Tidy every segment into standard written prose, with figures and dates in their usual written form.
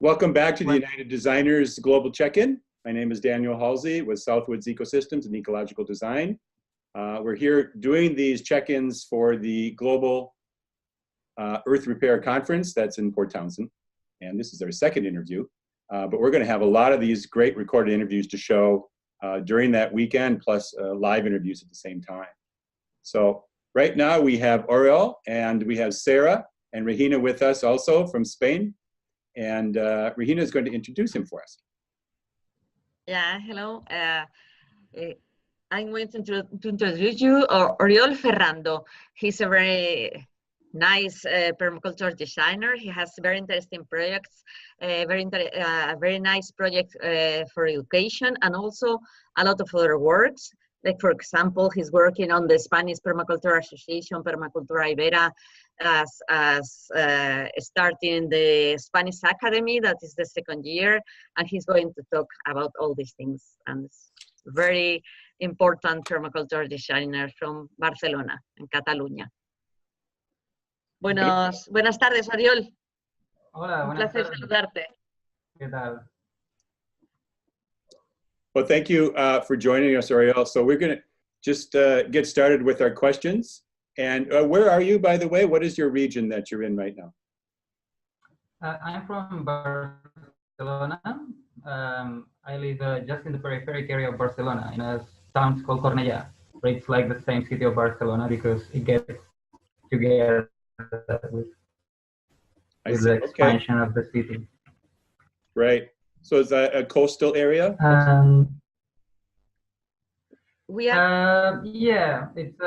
Welcome back to the United Designers Global Check-In. My name is Daniel Halsey with Southwoods Ecosystems and Ecological Design. We're here doing these check-ins for the Global Earth Repair Conference that's in Port Townsend. And this is our second interview. But we're going to have a lot of these great recorded interviews to show during that weekend, plus live interviews at the same time. So right now we have Oriol and we have Sarah and Regina with us also from Spain. And Regina is going to introduce him for us. Yeah, hello. I'm going to introduce you Oriol Ferrando. He's a very nice permaculture designer. He has very interesting projects, very nice project for education, and also a lot of other works. Like, for example, he's working on the Spanish Permaculture Association, Permacultura Ibera, as starting the Spanish Academy, that is the second year, and he's going to talk about all these things. And it's very important permaculture designer from Barcelona, in Cataluña. Buenas tardes, Oriol. Hola, Un buenas placer tardes. saludarte. ¿Qué tal? Well, thank you for joining us, Oriol. So we're going to just get started with our questions. And where are you, by the way? What is your region that you're in right now? I'm from Barcelona. I live just in the peripheral area of Barcelona, in a town called Cornellà. It's like the same city of Barcelona because it gets together with the expansion of the city. Right. So is that a coastal area? Yeah, it's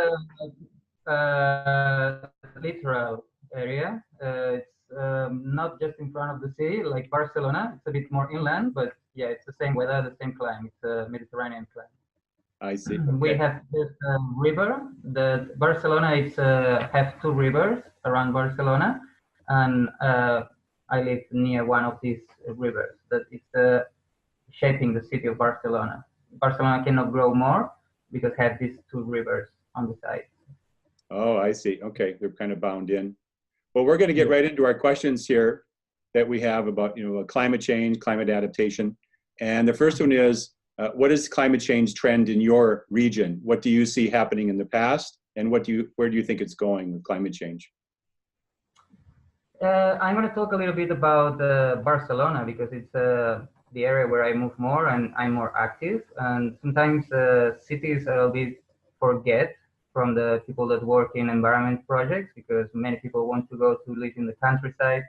a littoral area. It's not just in front of the sea like Barcelona. It's a bit more inland, but yeah, it's the same weather, the same climate. It's a Mediterranean climate. I see. We have this river. The Barcelona is have two rivers around Barcelona, and I live near one of these rivers that is shaping the city of Barcelona. Barcelona cannot grow more because it has these two rivers on the side. Oh, I see. Okay, they're kind of bound in. Well, we're going to get right into our questions here that we have about, climate change, climate adaptation. And the first one is, what is climate change trend in your region? What do you see happening in the past? And where do you think it's going with climate change? I'm going to talk a little bit about Barcelona because it's the area where I move more and I'm more active. And sometimes cities a little bit forget from the people that work in environment projects because many people want to go to live in the countryside.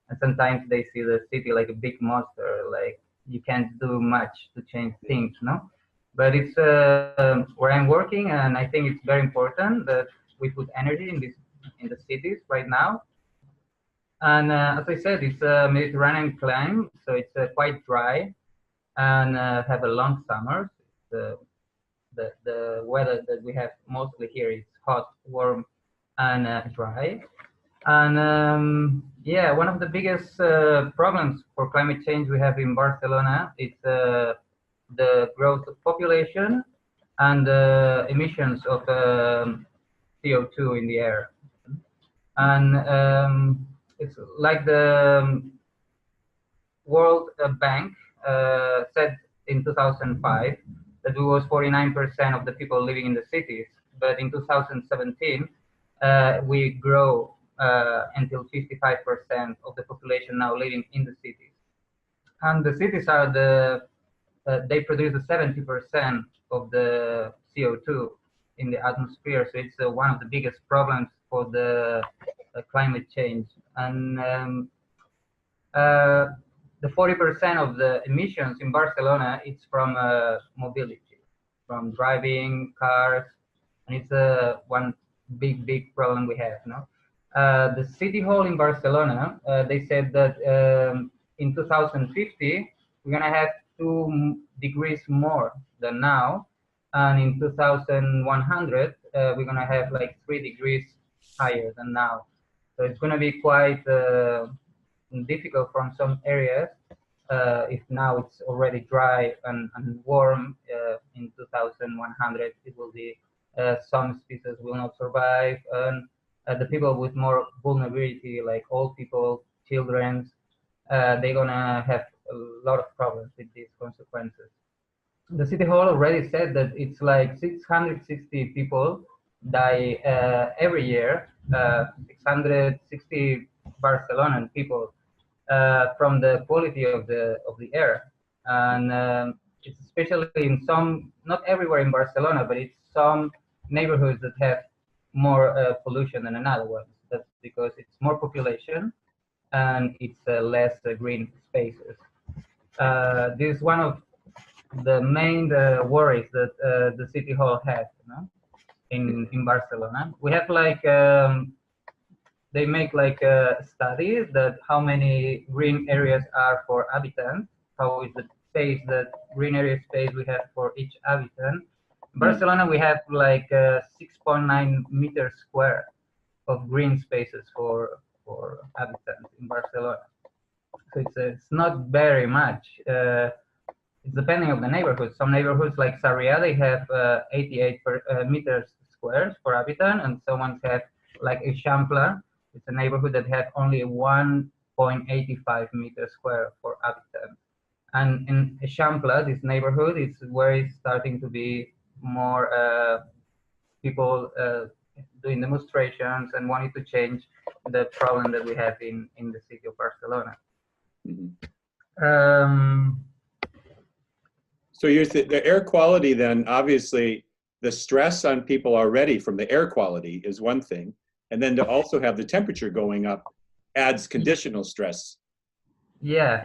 And sometimes they see the city like a big monster, like you can't do much to change things, no? But it's where I'm working, and I think it's very important that we put energy in the cities right now. And as I said, it's a Mediterranean climate, so it's quite dry and have a long summer. The weather that we have mostly here is hot, warm, and dry. And yeah, one of the biggest problems for climate change we have in Barcelona is the growth of population and the emissions of CO2 in the air. And it's like the World Bank said in 2005 that it was 49% of the people living in the cities, but in 2017 we grow until 55% of the population now living in the cities. And the cities are they produce the 70% of the CO2 in the atmosphere, so it's one of the biggest problems for the climate change. And the 40% of the emissions in Barcelona, it's from mobility, from driving cars, and it's one big problem we have. No, the city hall in Barcelona, they said that in 2050 we're gonna have 2 degrees more than now, and in 2100 we're gonna have like 3 degrees higher than now. So it's gonna be quite difficult from some areas. If now it's already dry and warm, in 2100 it will be some species will not survive, and the people with more vulnerability, like old people, children, they're gonna have a lot of problems with these consequences. The city hall already said that it's like 660 people die every year, 660 Barcelonan people from the quality of the air, and it's especially in some, not everywhere in Barcelona, but it's some neighborhoods that have more pollution than another ones. That's because it's more population and it's less green spaces. This is one of the main worries that the city hall has, you know, in Barcelona. We have like they make like a study that how many green areas are for habitants, how is the space, that green area space we have for each habitant. In Barcelona, we have like 6.9 meters square of green spaces for habitants in Barcelona. So it's not very much. It's depending on the neighborhood. Some neighborhoods like Sarriá, they have 88 meters squares per habitant, and some ones have like Eixample. It's a neighborhood that has only 1.85 meters square per habitant. And in Eixample, this neighborhood is where it's starting to be more people doing demonstrations and wanting to change the problem that we have in the city of Barcelona. So here's the air quality then, obviously, the stress on people already from the air quality is one thing. And then to also have the temperature going up adds conditional stress. Yeah.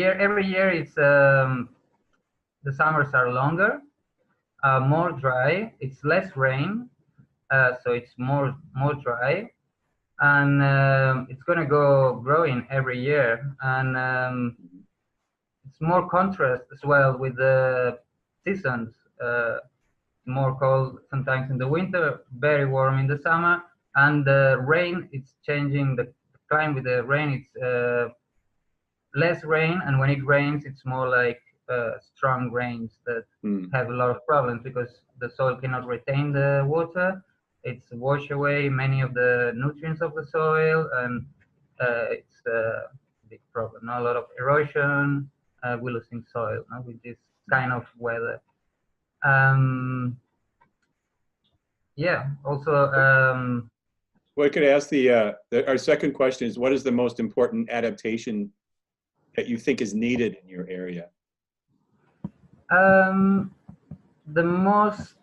Every year it's the summers are longer, more dry. It's less rain, so it's more dry, and it's gonna go growing every year, and it's more contrast as well with the seasons. More cold sometimes in the winter, very warm in the summer, and the rain, it's changing the climate with the rain. It's less rain, and when it rains, it's more like strong rains that have a lot of problems because the soil cannot retain the water. It's wash away many of the nutrients of the soil, and it's a big problem. A lot of erosion, we're losing soil with this kind of weather. Yeah, also. Well, I could ask our second question is, what is the most important adaptation that you think is needed in your area? The most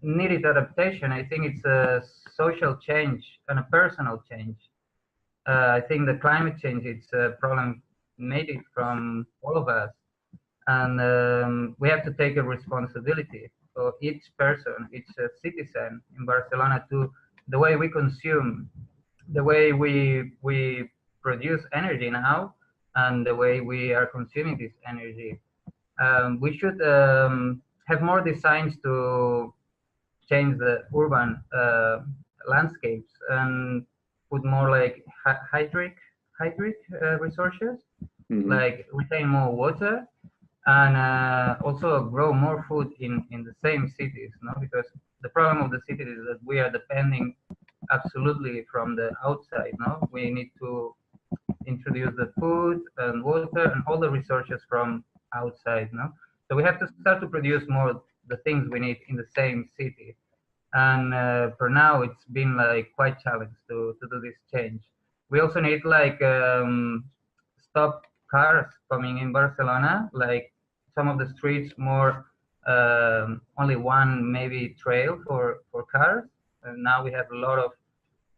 needed adaptation, I think it's a social change and a personal change. I think the climate change, it's a problem maybe from all of us. And we have to take a responsibility for each person, each citizen in Barcelona, to the way we consume, the way we produce energy now, and the way we are consuming this energy. We should have more designs to change the urban landscapes and put more like hydric resources, like retain more water, and also grow more food in the same cities, because the problem of the cities is that we are depending absolutely from the outside. We need to introduce the food and water and all the resources from outside. So we have to start to produce more the things we need in the same city, and for now it's been like quite challenging to do this change. We also need like stop cars coming in Barcelona, like some of the streets more only one maybe trail for cars, and now we have a lot of,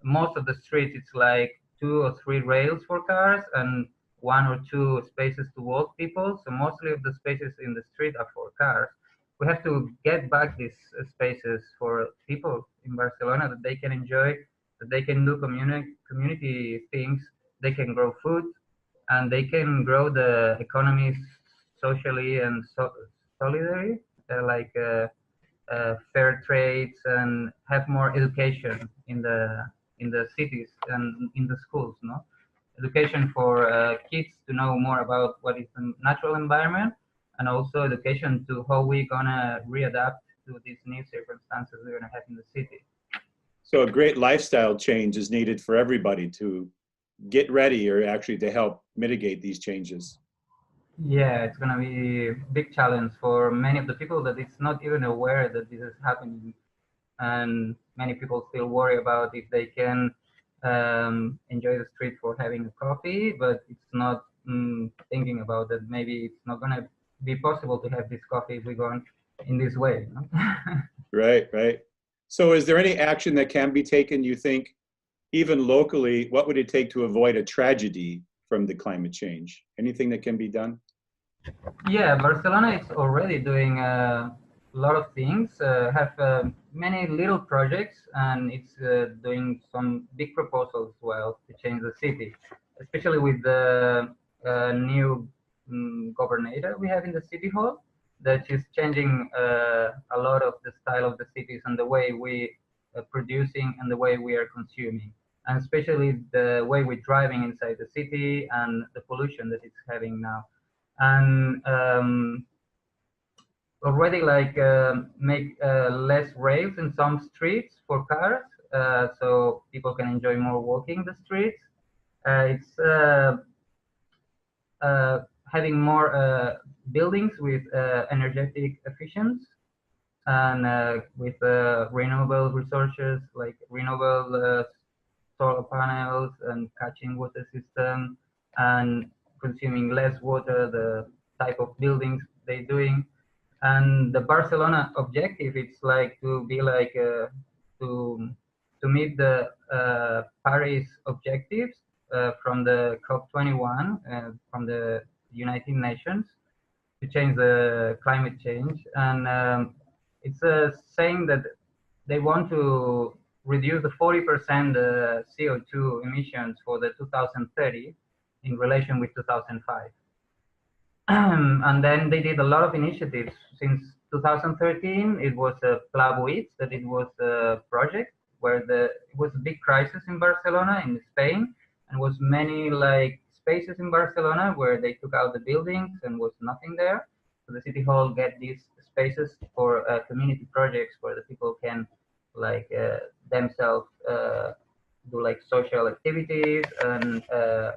most of the streets it's like 2 or 3 rails for cars and 1 or 2 spaces to walk people, so mostly of the spaces in the street are for cars. We have to get back these spaces for people in Barcelona that they can enjoy, that they can do community things, they can grow food, and they can grow the economies socially and solidarity, like fair trades, and have more education in the cities and in the schools. Education for kids to know more about what is the natural environment, and also education to how we're gonna readapt to these new circumstances we're gonna have in the city. So a great lifestyle change is needed for everybody to get ready or actually to help mitigate these changes. Yeah, it's gonna be a big challenge for many of the people that it's not even aware that this is happening, and many people still worry about if they can enjoy the street for having a coffee, but it's not thinking about that maybe it's not gonna be possible to have this coffee if we go on in this way. You know? Right, right. So is there any action that can be taken, you think, even locally? What would it take to avoid a tragedy from the climate change? Anything that can be done? Yeah, Barcelona is already doing a lot of things, have many little projects, and it's doing some big proposals as well to change the city, especially with the new governor we have in the city hall, that is changing a lot of the style of the cities and the way we producing and the way we are consuming, and especially the way we're driving inside the city and the pollution that it's having now. And already like make less rails in some streets for cars, so people can enjoy more walking the streets. It's having more buildings with energetic efficiency and with renewable resources like renewable solar panels and catching water system and consuming less water, the type of buildings they're doing. And the Barcelona objective, it's like to be like to to meet the Paris objectives from the COP21 from the United Nations to change the climate change. And it's saying that they want to reduce the 40% CO2 emissions for the 2030 in relation with 2005. And then they did a lot of initiatives. Since 2013, it was a Plabuit, that it was a project where it was a big crisis in Barcelona, in Spain, and was many like spaces in Barcelona where they took out the buildings and was nothing there. So the city hall get these spaces for community projects where the people can like themselves do like social activities and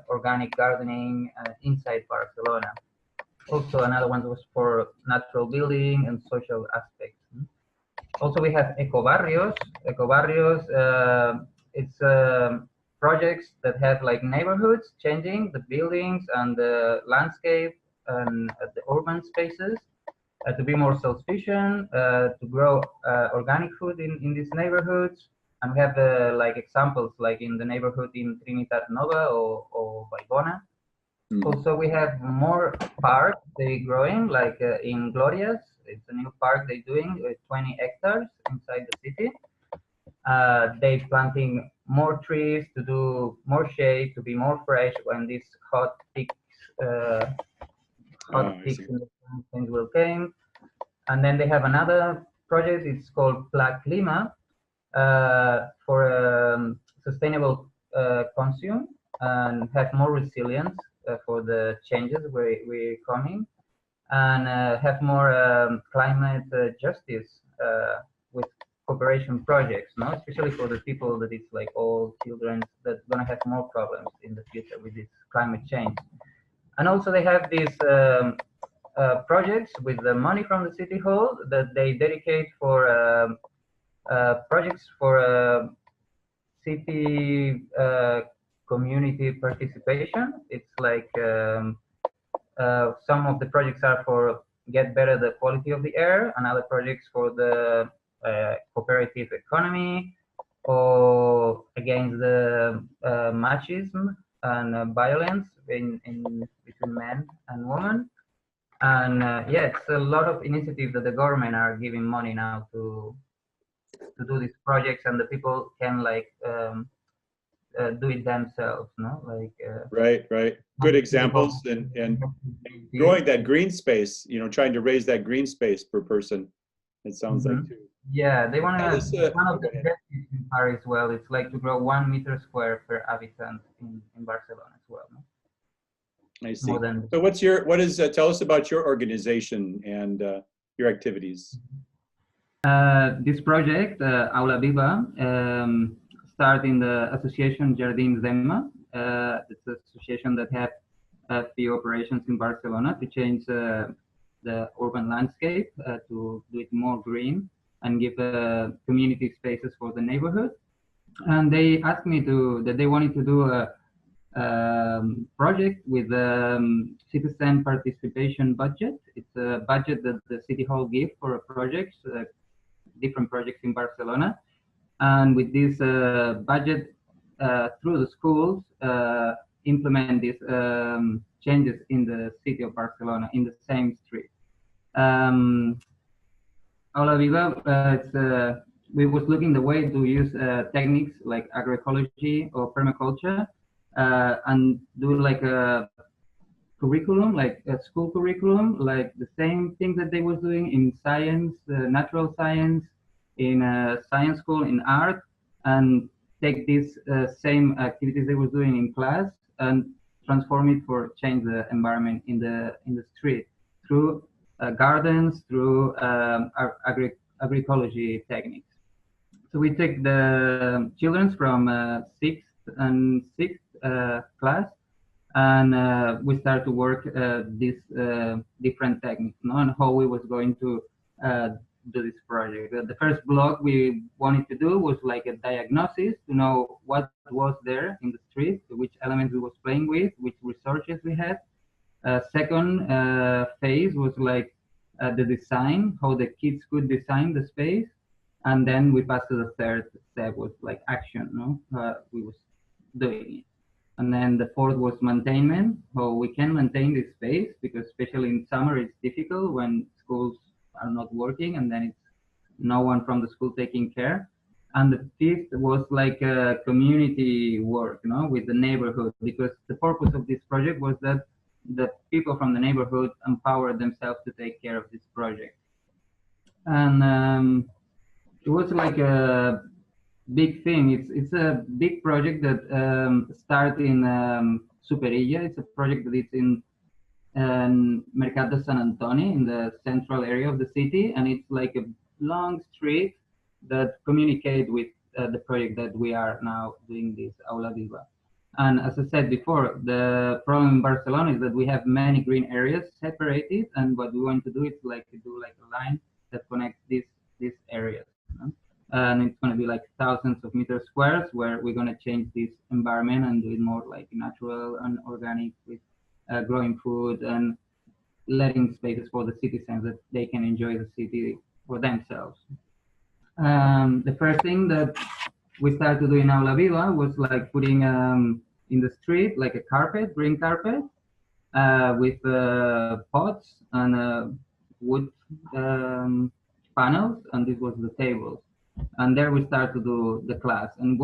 organic gardening inside Barcelona. Also, another one was for natural building and social aspects. Also, we have ecobarrios. Ecobarrios, it's projects that have like neighborhoods changing the buildings and the landscape and the urban spaces to be more self-sufficient, to grow organic food in these neighborhoods. And we have like examples like in the neighborhood in Trinitat Nova or Baibona. Also, we have more parks they growing, like in Glorias. It's a new park they're doing with 20 hectares inside the city. They planting more trees to do more shade, to be more fresh when these hot peaks in the things will come. And then they have another project. It's called Pla Clima for sustainable consume and have more resilience for the changes we're coming, and have more climate justice with cooperation projects, no? Especially for the people that it's like all children that's gonna have more problems in the future with this climate change. And also they have these projects with the money from the city hall that they dedicate for projects for city community participation. It's like some of the projects are for get better the quality of the air, and other projects for the cooperative economy or against the machismo and violence in between men and women. And yeah, it's a lot of initiatives that the government are giving money now to do these projects, and the people can like do it themselves, no? Like right. Good examples, and growing that green space. You know, trying to raise that green space per person. It sounds like too. Yeah, they want to. One of the go ahead. objectives in Paris, well, it's like to grow 1 meter square per habitant in Barcelona as well. No? I see. So tell us about your organization and your activities. This project, Aula Viva, started in the association Jardins Zema. It's an association that has a few operations in Barcelona to change the urban landscape, to do it more green and give community spaces for the neighborhood. And they asked me that they wanted to do a project with citizen participation budget. It's a budget that the city hall gives for projects, different projects in Barcelona. And with this budget through the schools, implement these changes in the city of Barcelona in the same street. Aula Viva, we was looking the way to use techniques like agroecology or permaculture and do like a curriculum, like a school curriculum, like the same thing that they was doing in science, natural science, in science school, in art, and take these same activities they was doing in class and transform it for change the environment in the street through gardens, through agroecology techniques. So we take the children from 6th and 6th class, and we start to work these different techniques, and how we was going to do this project. The first block we wanted to do was like a diagnosis to know what was there in the street, which elements we was playing with, which resources we had. Second phase was like the design, how the kids could design the space. And then we passed to the third step, was like action, we was doing it. And then the fourth was maintenance, how we can maintain this space, because especially in summer it's difficult when schools are not working and then it's no one from the school taking care. And the fifth was like community work, with the neighborhood, because the purpose of this project was that the people from the neighborhood empower themselves to take care of this project. And it was like a big thing. It's a big project that started in Superilla. It's a project that is in Mercat de Sant Antoni, in the central area of the city, and it's like a long street that communicate with the project that we are now doing, this Aula Viva. And as I said before, the problem in Barcelona is that we have many green areas separated, and what we want to do is like to do like a line that connects these areas. And it's going to be like thousands of meter squares where we're going to change this environment and do it more like natural and organic, with growing food and letting spaces for the citizens that they can enjoy the city for themselves. The first thing that we started to do in Aula Viva was like putting in the street like a carpet, green carpet, with pots and wood panels, and this was the tables. And there we start to do the class, and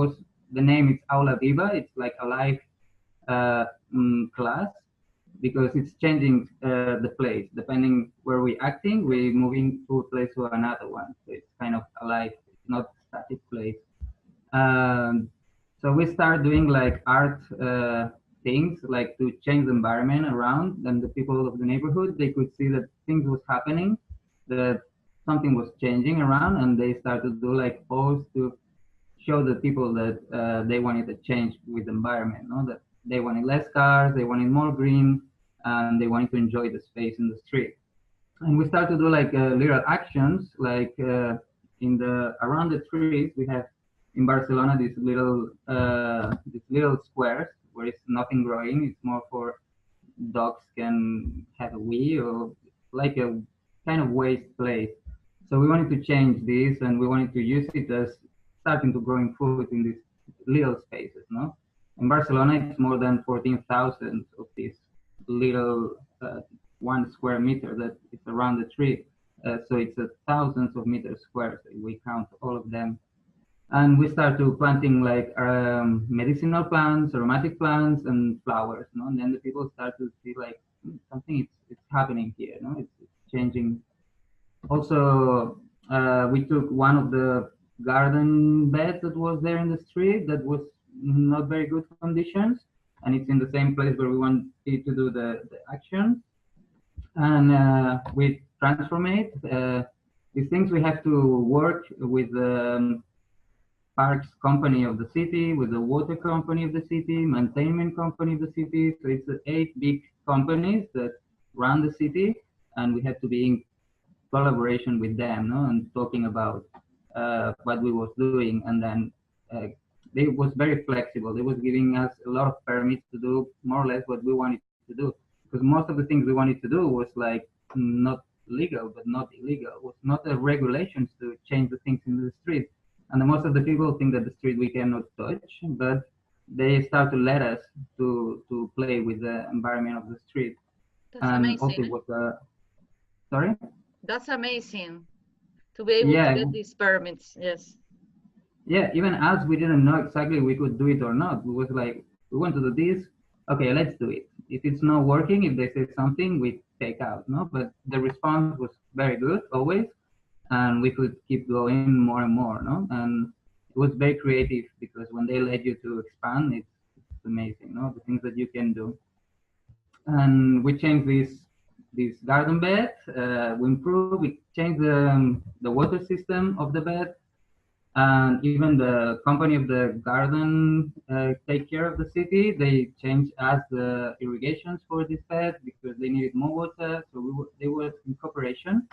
the name is Aula Viva. It's like a live class, because it's changing the place depending where we're acting. We're moving to a place to another one, so it's kind of alive, it's not a static place. So we start doing like art things, like to change the environment around, and the people of the neighborhood, they could see that things was happening, that something was changing around, and they started to do like posts to show the people that they wanted a change with the environment, that they wanted less cars, they wanted more green, and they wanted to enjoy the space in the street. And we started to do like little actions, like around the trees. We have in Barcelona these little squares where it's nothing growing. It's more for dogs can have a wee, or like a kind of waste place. So we wanted to change this, and we wanted to use it as starting to growing food in these little spaces. In Barcelona, it's more than 14,000 of these little 1 square meter that is around the tree. So it's thousands of meters squares. We count all of them. And we start to planting like medicinal plants, aromatic plants, and flowers. And then the people start to see like something it's happening here. It's changing. Also, we took one of the garden beds that was there in the street that was not very good conditions, and it's in the same place where we wanted to do the action. And we transform it. these things we have to work with the parks company of the city, with the water company of the city, maintenance company of the city. So it's 8 big companies that run the city, and we have to be in collaboration with them, no? And talking about what we was doing, and then they was very flexible. They was giving us a lot of permits to do more or less what we wanted to do, because most of the things we wanted to do was like not legal but not illegal. It was not a regulations to change the things in the street, and most of the people think that the street we cannot touch, but they start to let us to play with the environment of the street. That's And amazing. also was sorry. That's amazing to be able to Yeah, get these permits. Yes. yeah, even us, we didn't know exactly we could do it or not. We was like, we want to do this, okay, let's do it. If it's not working, if they say something, we take out, no? But the response was very good always, and we could keep going more and more, no? And it was very creative, because when they let you to expand, it's amazing, no? The things that you can do. And we changed this garden bed. We improved. We changed the water system of the bed, and even the company of the garden take care of the city. They changed us the irrigations for this bed because they needed more water. So they were in cooperation,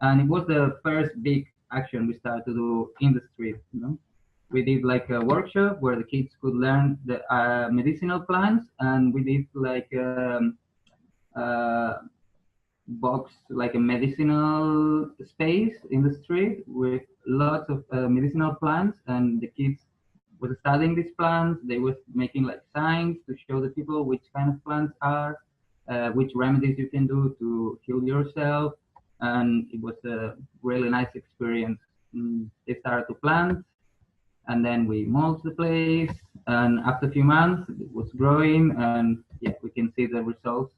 and it was the first big action we started to do in the street. You know, we did like a workshop where the kids could learn the medicinal plants, and we did like uh, box, like a medicinal space in the street with lots of medicinal plants, and the kids were studying these plants. They were making like signs to show the people which kind of plants are, which remedies you can do to heal yourself, and it was a really nice experience. They started to plant, and then we mulched the place, and after a few months it was growing, and yeah, we can see the results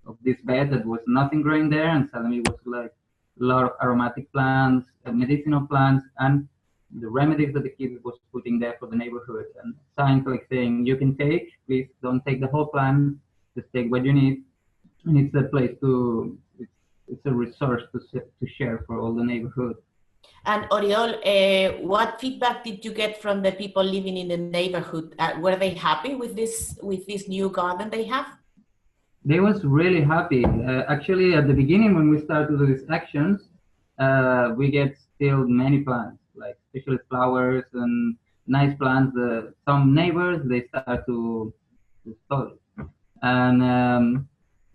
of this bed that was nothing growing there, and suddenly it was like a lot of aromatic plants, medicinal plants, and the remedies that the kids was putting there for the neighborhood, and signs like saying, you can take, please don't take the whole plant, just take what you need. And it's a place to, it's a resource to share for all the neighborhood. And Oriol, what feedback did you get from the people living in the neighborhood? Were they happy with this new garden they have? They was really happy. Actually, at the beginning, when we started to do these actions, we get still many plants, like especially flowers and nice plants. Some neighbors, they start to stall it. And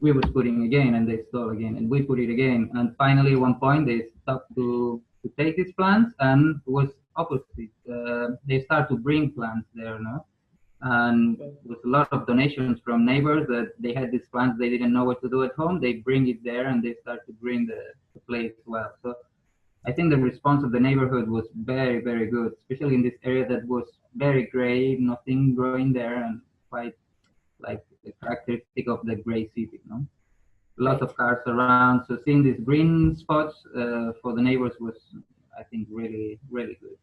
we was putting again, and they stall again, and we put it again. And finally, at one point, they stopped to take these plants, and it was opposite. They start to bring plants there, no? And with a lot of donations from neighbors that they had these plants, they didn't know what to do at home, they bring it there, and they start to bring the place as well. So I think the response of the neighborhood was very, very good, especially in this area that was very gray, nothing growing there, and quite like the characteristic of the gray city, no? Lots of cars around, so seeing these green spots for the neighbors was, I think, really, really good.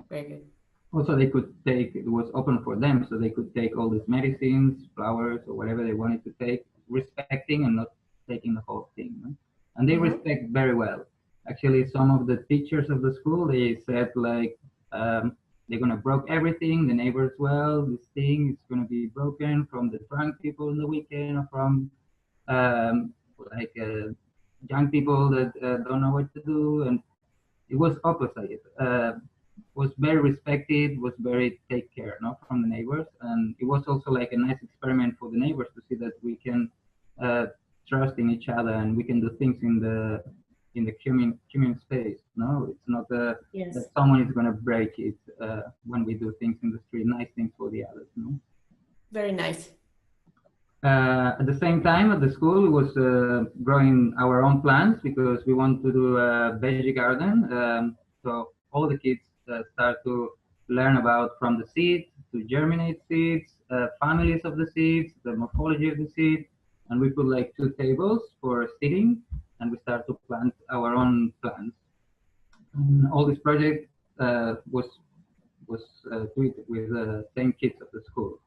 Very good. Also, they could take, it was open for them, so they could take all these medicines, flowers, or whatever they wanted to take, respecting and not taking the whole thing. No? And they respect very well. Actually, some of the teachers of the school, they said like, they're gonna break everything, the neighbors well, this thing is gonna be broken from the drunk people in the weekend, or from young people that don't know what to do, and it was opposite. Was very respected, was very take care, no, from the neighbors, and it was also like a nice experiment for the neighbors to see that we can trust in each other, and we can do things in the common space. No, it's not that someone is going to break it when we do things in the street, nice things for the others. No? Very nice. At the same time, at the school, we was growing our own plants because we want to do a veggie garden. So all the kids start to learn about from the seeds to germinate seeds, families of the seeds, the morphology of the seed, and we put like 2 tables for sitting, and we start to plant our own plants. And all this project was tweeted with the same kids of the school.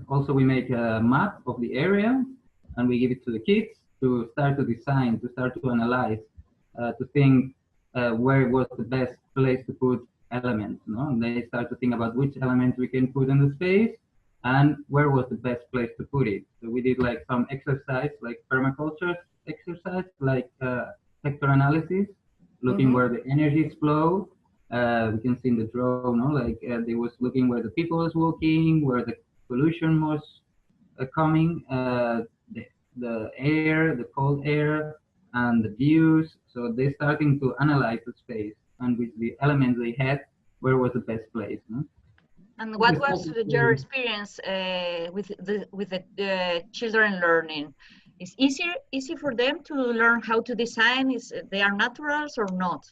Also, we make a map of the area, and we give it to the kids to start to design, to start to analyze. to think where was the best place to put elements. No, and they start to think about which elements we can put in the space and where was the best place to put it. So we did like some exercise, like permaculture exercise, like sector analysis, looking where the energies flow. We can see in the drone, no, like they was looking where the people was walking, where the pollution was coming, the air, the cold air, and the views. So they're starting to analyze the space, and with the elements they had, where was the best place. No? And what was your experience with the children learning? Is easy for them to learn how to design? Is they are naturals or not?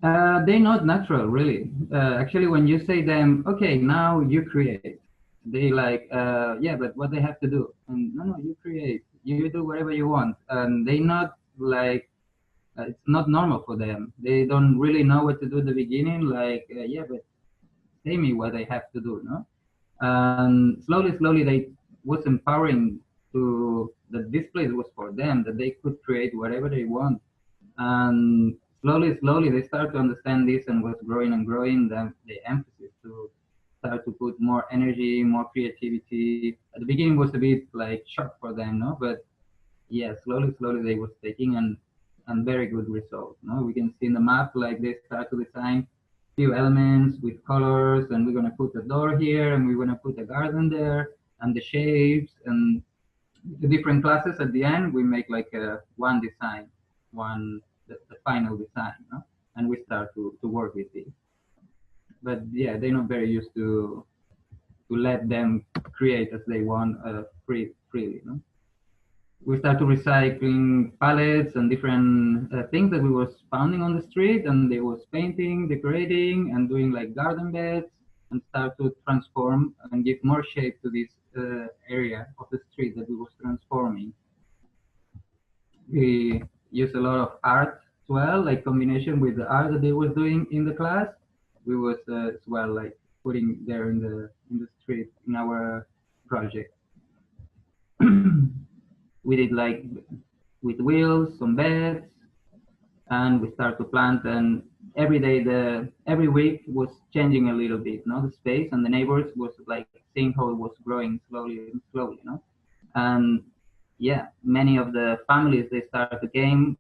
They're not natural, really. Actually, when you say them, okay, now you create, they like, yeah, but what they have to do? And no, you create, you do whatever you want. And they not like, it's not normal for them. They don't really know what to do at the beginning. Like, yeah, but tell me what they have to do, no? And slowly, they was empowering to that this place was for them, that they could create whatever they want. And slowly, they start to understand this, and was growing and growing the emphasis to start to put more energy, more creativity. At the beginning was a bit like shock for them, no? But yeah, slowly they was taking and very good results. No, we can see in the map like they start to design few elements with colors, and we're gonna put a door here, and we're gonna put a garden there, and the shapes and the different classes. At the end, we make like one design, the final design, no? And we start to work with it. But yeah, they're not very used to let them create as they want freely. No? We start to recycling pallets and different things that we was finding on the street, and they was painting, decorating, and doing like garden beds, and start to transform and give more shape to this area of the street that we was transforming. We use a lot of art as well, like combination with the art that they was doing in the class. We was as well like putting there in the street in our project. We did like with wheels, some beds, and we start to plant. And every week was changing a little bit, no, the space, and the neighbors was like seeing how it was growing slowly, no. And yeah, many of the families they started to game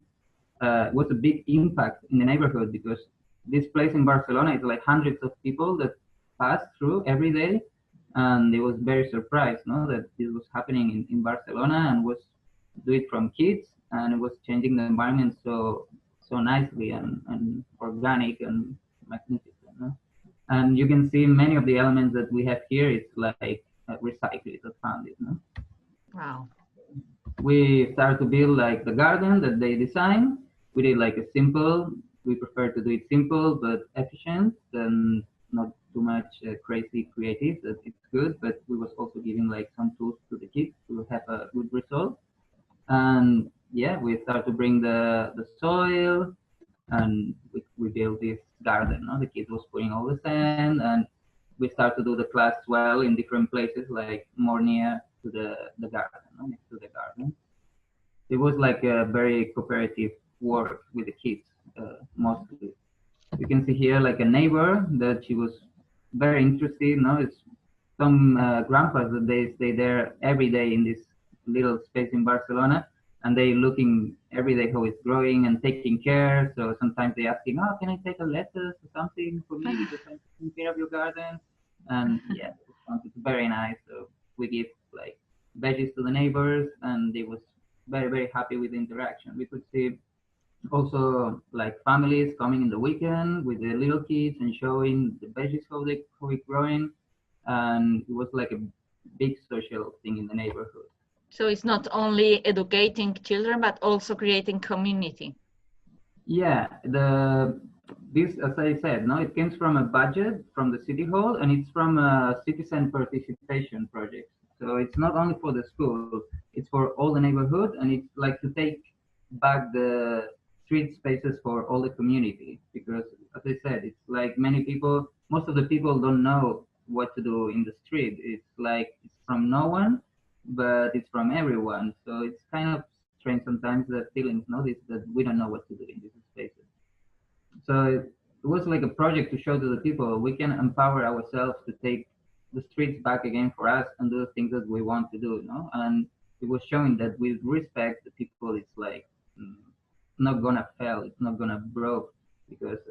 was a big impact in the neighborhood, because this place in Barcelona is like hundreds of people that pass through every day, and they was very surprised, no, that this was happening in Barcelona, and was do it from kids, and it was changing the environment so nicely and organic and magnificent. No? And you can see many of the elements that we have here. It's like recycled or found it. No? Wow. We start to build like the garden that they design. We did like a simple. We prefer to do it simple but efficient, and not too much crazy creative. That it's good, but we was also giving like some tools to the kids to have a good result. And yeah, we start to bring the soil, and we build this garden. No? The kids was putting all the sand, and we start to do the class well in different places, like more near to the garden, no? Next to the garden. It was like a very cooperative work with the kids, mostly. You can see here like a neighbor that she was very interested. No, it's some grandpas that they stay there every day in this little space in Barcelona, and they looking every day how it's growing and taking care. So sometimes they asking, oh, can I take a lettuce or something for me, because I'm taking care of your garden? And yeah, it's very nice. So we give like veggies to the neighbors, and they was very happy with the interaction. We could see also like families coming in the weekend with the little kids and showing the veggies how it's growing, and it was like a big social thing in the neighborhood. So it's not only educating children, but also creating community. Yeah, this, as I said, no, it comes from a budget from the city hall, and it's from a citizen participation project. So it's not only for the school, it's for all the neighborhood, and it's like to take back the street spaces for all the community. Because as I said, it's like many people, most of the people don't know what to do in the street. It's like it's from no one, but it's from everyone. So it's kind of strange sometimes, the feelings, notice that we don't know what to do in these spaces. So it was like a project to show to the people we can empower ourselves to take the streets back again for us and do the things that we want to do, And it was showing that with respect, the people, it's like not gonna fail, it's not gonna broke because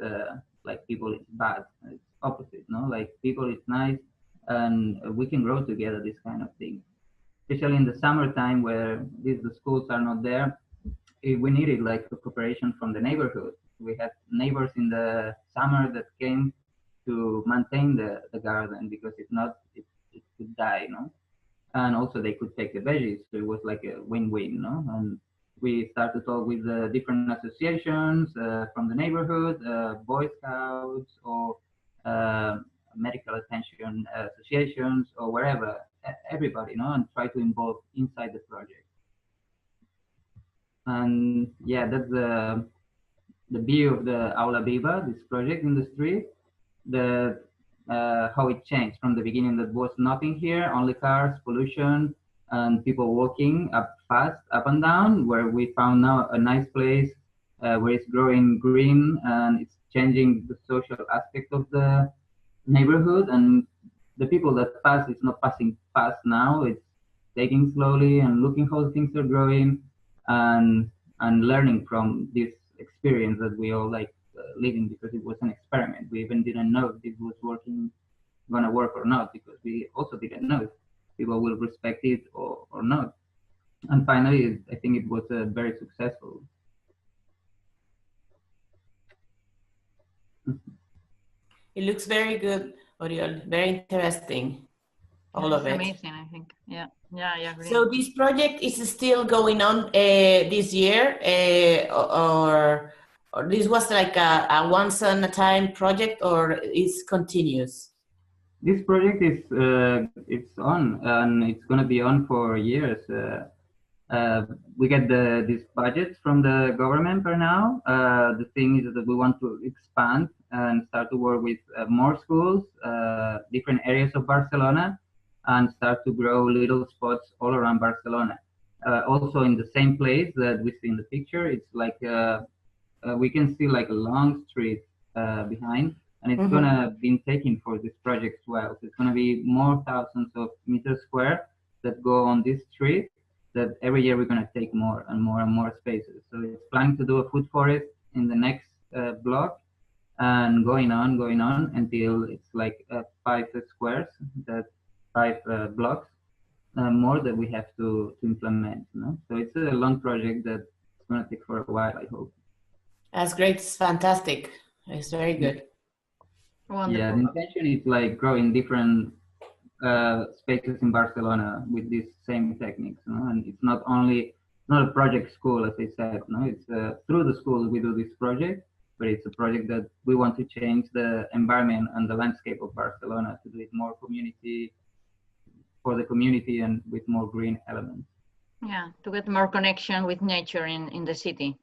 like people is bad. It's opposite, Like people is nice and we can grow together, this kind of thing. Especially in the summertime where the schools are not there, we needed like a cooperation from the neighborhood. We had neighbors in the summer that came to maintain the garden because if not, it could die, And also they could take the veggies, so it was like a win-win, And we started to talk with the different associations from the neighborhood, Boy Scouts or medical attention associations or wherever, everybody, and try to involve inside the project. And yeah, that's the view of the Aula Viva, this project in the street, how it changed from the beginning. That was nothing here, only cars, pollution, and people walking up fast, up and down, where we found now a nice place where it's growing green and it's changing the social aspect of the neighborhood. And the people that pass, it's not passing fast now, it's taking slowly and looking how things are growing and learning from this experience that we all like living, because it was an experiment. We even didn't know if this was gonna work or not, because we also didn't know if people will respect it or not. And finally, I think it was very successful. It looks very good, Oriol. Very interesting. All of it. Amazing, I think. Yeah, I agree. So this project is still going on this year, or this was like a once on a time project, or is continuous? This project is it's on, and it's going to be on for years. We get these budgets from the government for now. The thing is that we want to expand and start to work with more schools, different areas of Barcelona, and start to grow little spots all around Barcelona. Also in the same place that we see in the picture, it's like we can see like a long street behind, and it's gonna be taken for this project as well. So it's gonna be more thousands of meters square that go on this street, that every year we're gonna take more and more and more spaces. So it's planning to do a food forest in the next block, and going on until it's like 5 squares, that 5 blocks more that we have to implement. So it's a long project that's going to take for a while, I hope. That's great. It's fantastic. It's very good. Wonderful. Yeah, the intention is like growing different spaces in Barcelona with these same techniques, and it's not a project school, as I said, it's through the school we do this project, but it's a project that we want to change the environment and the landscape of Barcelona to do it more for the community and with more green elements. Yeah, to get more connection with nature in the city.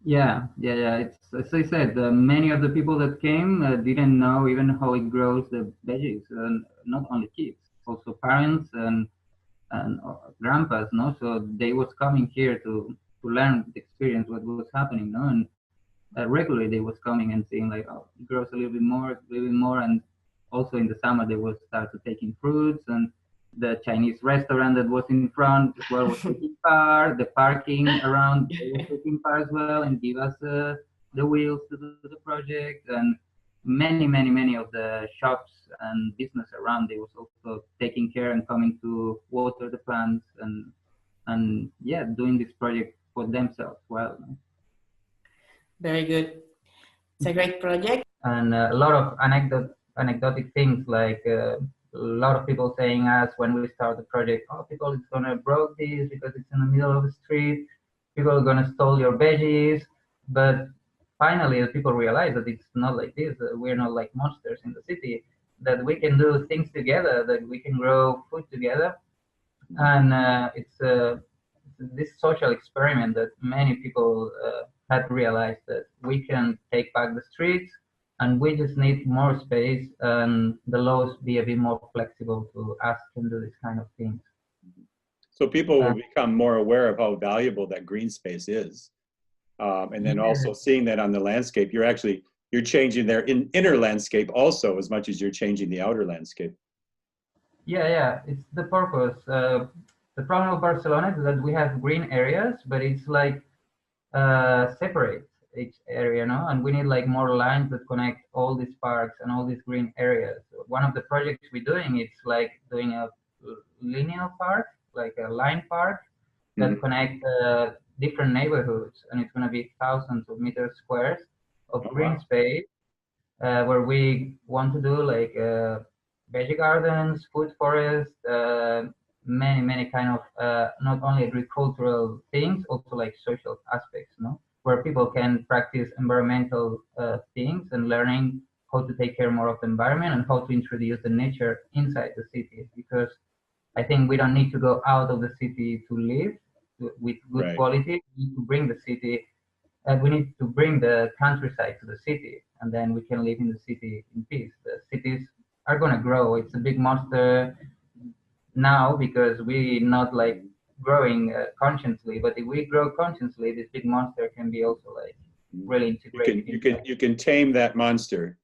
Yeah. It's, as I said, many of the people that came didn't know even how it grows the veggies, and not only kids, also parents and grandpas, So they was coming here to learn, the experience what was happening, And regularly they was coming and saying like, oh, it grows a little bit more, and also in the summer they will start to taking fruits, and the Chinese restaurant that was in front as well was taking part, the parking around they were taking part as well, and give us the wheels to do the project, and many of the shops and business around, they was also taking care and coming to water the plants and yeah, doing this project for themselves well. Very good. It's a great project. And a lot of anecdotic things, like a lot of people saying us when we start the project, oh, people is gonna broke this because it's in the middle of the street, people are gonna steal your veggies. But finally the people realize that it's not like this, we're not like monsters in the city, that we can do things together, that we can grow food together. And it's this social experiment that many people had realized, that we can take back the streets, and we just need more space, and the laws be a bit more flexible to ask and do this kind of things. So people will become more aware of how valuable that green space is. And then also seeing that on the landscape, you're changing their inner landscape also as much as you're changing the outer landscape. Yeah, it's the purpose. The problem of Barcelona is that we have green areas, but it's like separate each area, no? And we need like more lines that connect all these parks and all these green areas. One of the projects we're doing is like doing a linear park, like a line park that connect different neighborhoods, and it's going to be thousands of meters squares of green space where we want to do like veggie gardens, food forest, many kind of not only agricultural things, also like social aspects, no? Where people can practice environmental things and learning how to take care more of the environment and how to introduce the nature inside the city. Because I think we don't need to go out of the city to live with good quality. We need to bring the city, we need to bring the countryside to the city, and then we can live in the city in peace. The cities are going to grow. It's a big monster now because we not like growing consciously, but if we grow consciously, this big monster can be also like really integrated. You can tame that monster.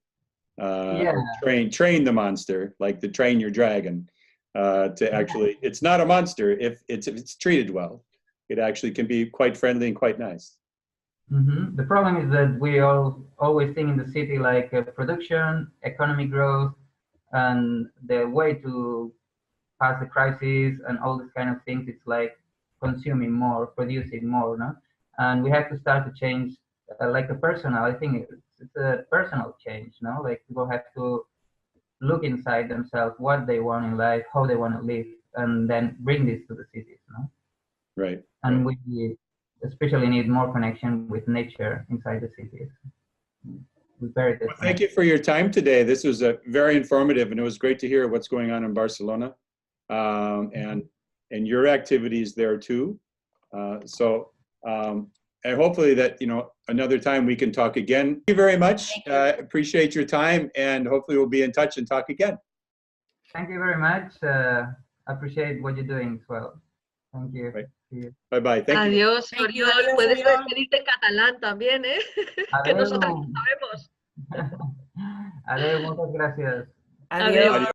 Or train the monster, like to train your dragon. To actually, it's not a monster if it's treated well. It actually can be quite friendly and quite nice. The problem is that we always think in the city like production, economic growth, and the way to pass the crisis and all these kind of things, it's like consuming more, producing more, no? And we have to start to change like a personal, I think it's a personal change, no? Like people have to look inside themselves, what they want in life, how they want to live, and then bring this to the cities, no? Right. And we especially need more connection with nature inside the cities. Well, thank you for your time today. This was very informative, and it was great to hear what's going on in Barcelona, and your activities there too. And hopefully that another time we can talk again. Thank you very much. Appreciate your time, and hopefully we'll be in touch and talk again. Thank you very much. Appreciate what you're doing as well. Thank you. Right. Bye bye. Thank you. Adiós, Oriol. Puedes despedirte en catalán también, ¿eh? Que nosotros no sabemos. Adiós, muchas gracias. Adiós. Adiós.